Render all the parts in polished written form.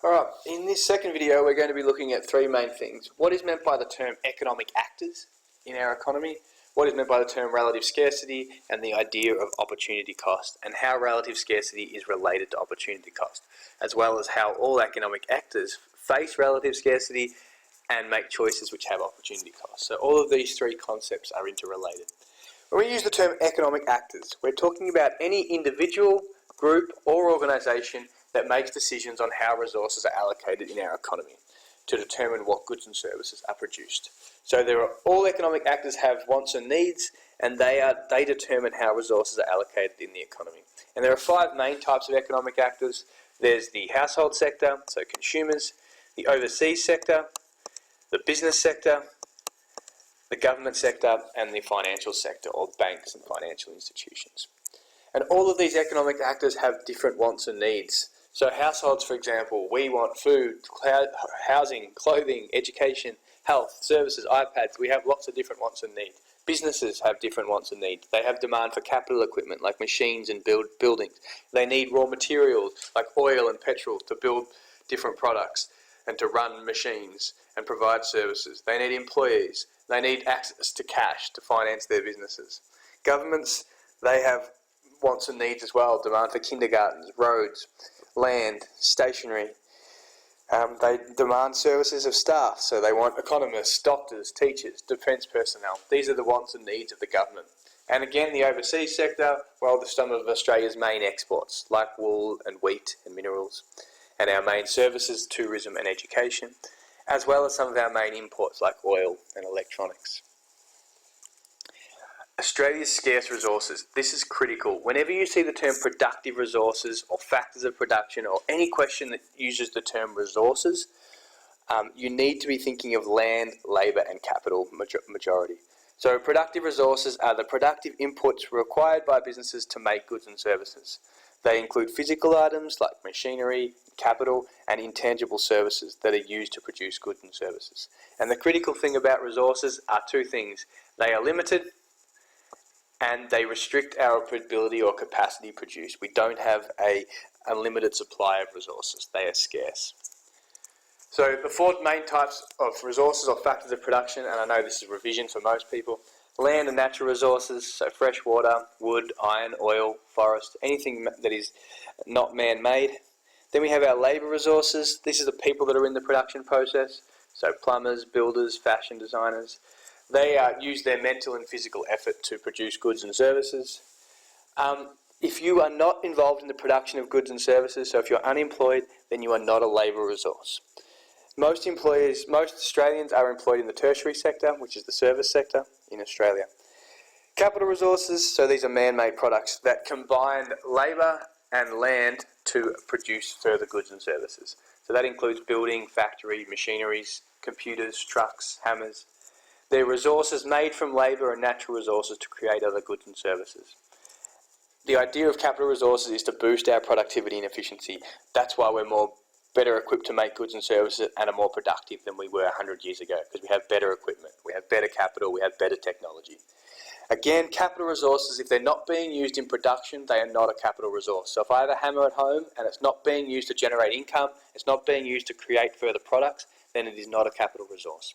Alright, in this second video we're going to be looking at three main things. What is meant by the term economic actors in our economy, what is meant by the term relative scarcity, and the idea of opportunity cost, and how relative scarcity is related to opportunity cost, as well as how all economic actors face relative scarcity and make choices which have opportunity cost. So all of these three concepts are interrelated. When we use the term economic actors, we're talking about any individual, group or organisation that makes decisions on how resources are allocated in our economy to determine what goods and services are produced. So all economic actors have wants and needs, and they determine how resources are allocated in the economy. And there are five main types of economic actors. There's the household sector, so consumers, the overseas sector, the business sector, the government sector, and the financial sector, or banks and financial institutions. And all of these economic actors have different wants and needs. So households, for example, we want food, housing, clothing, education, health, services, iPads. We have lots of different wants and needs. Businesses have different wants and needs. They have demand for capital equipment like machines and buildings. They need raw materials like oil and petrol to build different products and to run machines and provide services. They need employees. They need access to cash to finance their businesses. Governments, they have wants and needs as well, demand for kindergartens, roads, land, stationery. They demand services of staff, so they want economists, doctors, teachers, defence personnel. These are the wants and needs of the government. And again, the overseas sector, well, there's some of Australia's main exports, like wool and wheat and minerals, and our main services, tourism and education, as well as some of our main imports, like oil and electronics. Australia's scarce resources. This is critical. Whenever you see the term productive resources or factors of production or any question that uses the term resources, you need to be thinking of land, labour and capital majority. So productive resources are the productive inputs required by businesses to make goods and services. They include physical items like machinery, capital and intangible services that are used to produce goods and services. And the critical thing about resources are two things. They are limited, and they restrict our ability or capacity to produce. We don't have an unlimited supply of resources. They are scarce. So the four main types of resources or factors of production, and I know this is revision for most people: land and natural resources, so fresh water, wood, iron, oil, forest, anything that is not man-made. Then we have our labour resources. These are the people that are in the production process, so plumbers, builders, fashion designers. They use their mental and physical effort to produce goods and services. If you are not involved in the production of goods and services, so if you're unemployed, then you are not a labour resource. Most Australians are employed in the tertiary sector, which is the service sector in Australia. Capital resources, so these are man-made products that combine labour and land to produce further goods and services. So that includes building, factory, machineries, computers, trucks, hammers. They're resources made from labour and natural resources to create other goods and services. The idea of capital resources is to boost our productivity and efficiency. That's why we're better equipped to make goods and services and are more productive than we were 100 years ago, because we have better equipment, we have better capital, we have better technology. Again, capital resources, if they're not being used in production, they are not a capital resource. So if I have a hammer at home and it's not being used to generate income, it's not being used to create further products, then it is not a capital resource.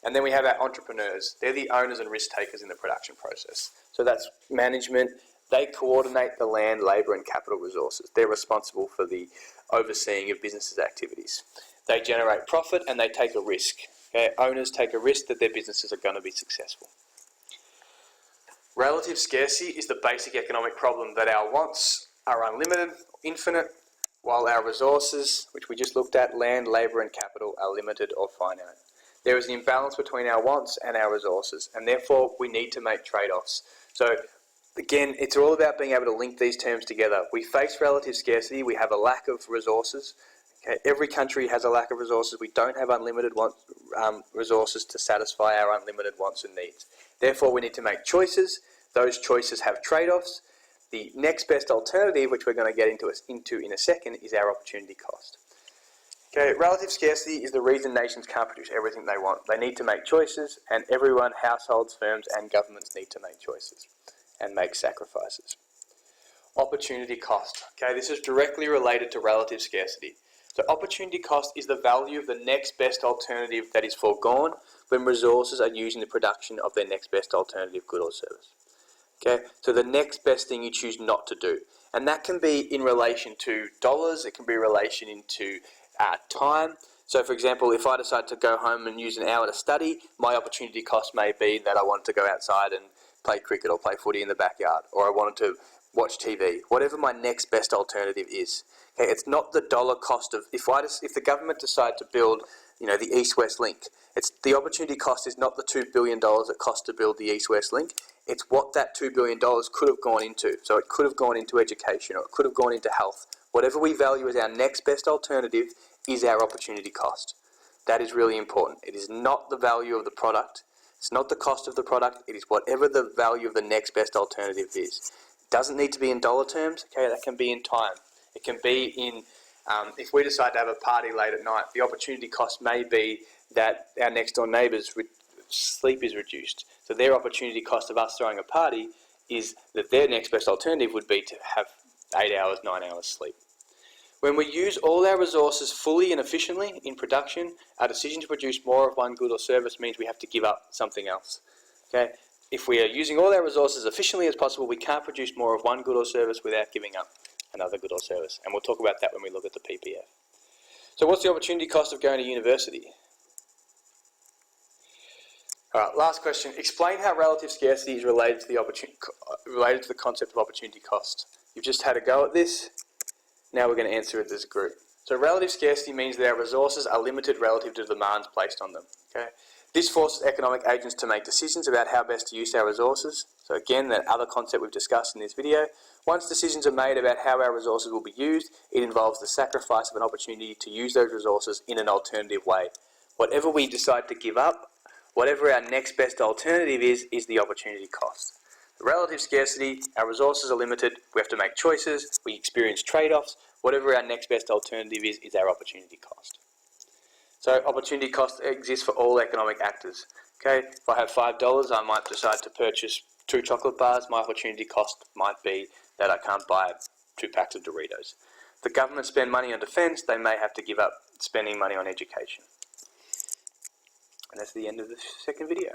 And then we have our entrepreneurs. They're the owners and risk takers in the production process. So that's management. They coordinate the land, labour and capital resources. They're responsible for the overseeing of businesses' activities. They generate profit and they take a risk. Okay? Owners take a risk that their businesses are going to be successful. Relative scarcity is the basic economic problem that our wants are unlimited, infinite, while our resources, which we just looked at, land, labour and capital, are limited or finite. There is an imbalance between our wants and our resources, and therefore we need to make trade-offs. So again, it's all about being able to link these terms together. We face relative scarcity, we have a lack of resources. Okay? Every country has a lack of resources. We don't have unlimited resources to satisfy our unlimited wants and needs. Therefore we need to make choices. Those choices have trade-offs. The next best alternative, which we're going to get into in a second, is our opportunity cost. Okay, relative scarcity is the reason nations can't produce everything they want. They need to make choices, and everyone, households, firms and governments need to make choices and make sacrifices. Opportunity cost. Okay, this is directly related to relative scarcity. So opportunity cost is the value of the next best alternative that is foregone when resources are used in the production of their next best alternative good or service. Okay, so the next best thing you choose not to do. And that can be in relation to dollars, it can be in relation into time. So for example, if I decide to go home and use an hour to study, my opportunity cost may be that I wanted to go outside and play cricket or play footy in the backyard, or I wanted to watch TV, whatever my next best alternative is. Okay, it's not the dollar cost of, if the government decide to build, the East-West link, it's the opportunity cost is not the $2 billion it costs to build the East-West link. It's what that $2 billion could have gone into. So it could have gone into education, or it could have gone into health. Whatever we value as our next best alternative is our opportunity cost. That is really important. It is not the value of the product. It's not the cost of the product. It is whatever the value of the next best alternative is. It doesn't need to be in dollar terms. Okay, that can be in time. It can be in, if we decide to have a party late at night, the opportunity cost may be that our next door neighbours' sleep is reduced. So their opportunity cost of us throwing a party is that their next best alternative would be to have 8 hours, 9 hours sleep. When we use all our resources fully and efficiently in production, our decision to produce more of one good or service means we have to give up something else. Okay? If we are using all our resources efficiently as possible, we can't produce more of one good or service without giving up another good or service. And we'll talk about that when we look at the PPF. So what's the opportunity cost of going to university? All right, last question. Explain how relative scarcity is related to the concept of opportunity cost. You've just had a go at this. Now we're going to answer it as a group. So relative scarcity means that our resources are limited relative to the demands placed on them. Okay? This forces economic agents to make decisions about how best to use our resources. So again, that other concept we've discussed in this video. Once decisions are made about how our resources will be used, it involves the sacrifice of an opportunity to use those resources in an alternative way. Whatever we decide to give up, whatever our next best alternative is the opportunity cost. Relative scarcity, our resources are limited, we have to make choices, we experience trade-offs. Whatever our next best alternative is our opportunity cost. So opportunity cost exists for all economic actors. Okay, if I have $5, I might decide to purchase 2 chocolate bars. My opportunity cost might be that I can't buy 2 packs of Doritos. If the government spend money on defence, they may have to give up spending money on education. And that's the end of the second video.